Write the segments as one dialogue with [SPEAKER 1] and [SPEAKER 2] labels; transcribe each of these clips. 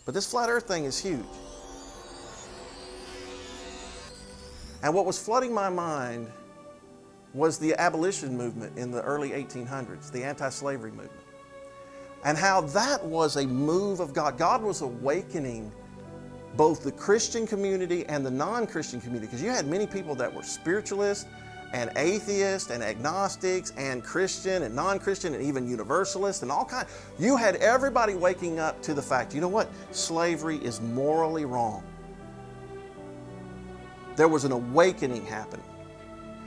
[SPEAKER 1] But this flat earth thing is huge. And what was flooding my mind was the abolition movement in the early 1800s, the anti-slavery movement. And how that was a move of God. God was awakening both the Christian community and the non-Christian community, because you had many people that were spiritualists and atheists and agnostics and Christian and non-Christian and even universalists and all kinds. You had everybody waking up to the fact, you know what? Slavery is morally wrong. There was an awakening happening.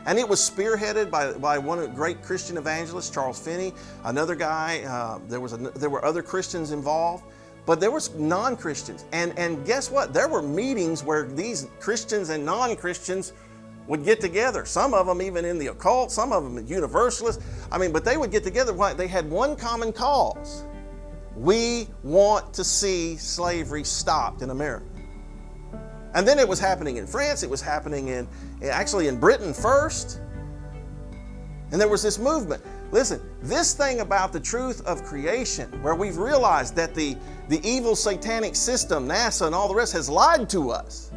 [SPEAKER 1] And it was spearheaded by one of the great Christian evangelists, Charles Finney, another guy. There were other Christians involved, but there was non-Christians. And guess what? There were meetings where these Christians and non-Christians would get together. Some of them even in the occult, some of them universalists. But they would get together. They had one common cause. We want to see slavery stopped in America. And then it was happening in France. It was happening actually in Britain first. And there was this movement. Listen, this thing about the truth of creation, where we've realized that the evil satanic system, NASA and all the rest, has lied to us.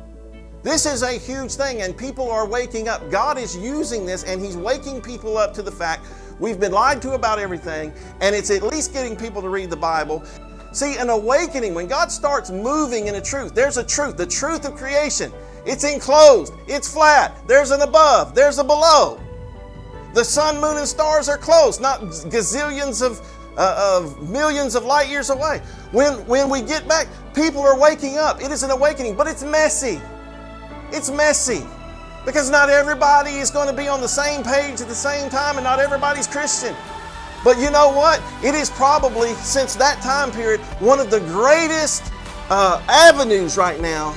[SPEAKER 1] This is a huge thing, and people are waking up. God is using this, and He's waking people up to the fact we've been lied to about everything, and it's at least getting people to read the Bible. See, an awakening, when God starts moving in a truth, there's a truth, the truth of creation. It's enclosed, it's flat, there's an above, there's a below. The sun, moon, and stars are close, not gazillions of millions of light years away. When we get back, people are waking up. It is an awakening, but it's messy. It's messy because not everybody is going to be on the same page at the same time, and not everybody's Christian. But you know what? It is probably, since that time period, one of the greatest avenues right now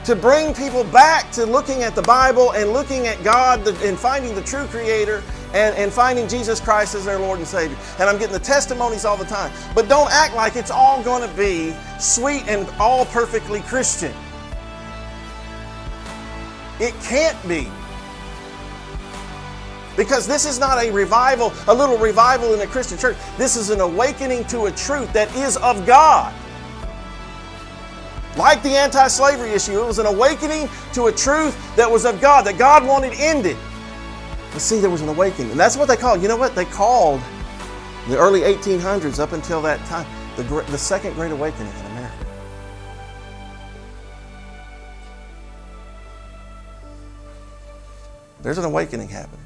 [SPEAKER 1] to bring people back to looking at the Bible and looking at God and finding the true Creator and finding Jesus Christ as their Lord and Savior. And I'm getting the testimonies all the time. But don't act like it's all going to be sweet and all perfectly Christian. It can't be. Because this is not a revival, a little revival in a Christian church. This is an awakening to a truth that is of God. Like the anti-slavery issue, it was an awakening to a truth that was of God, that God wanted ended. But see, there was an awakening. And that's what they called, you know what? They called the early 1800s up until that time, the Second Great Awakening in America. There's an awakening happening.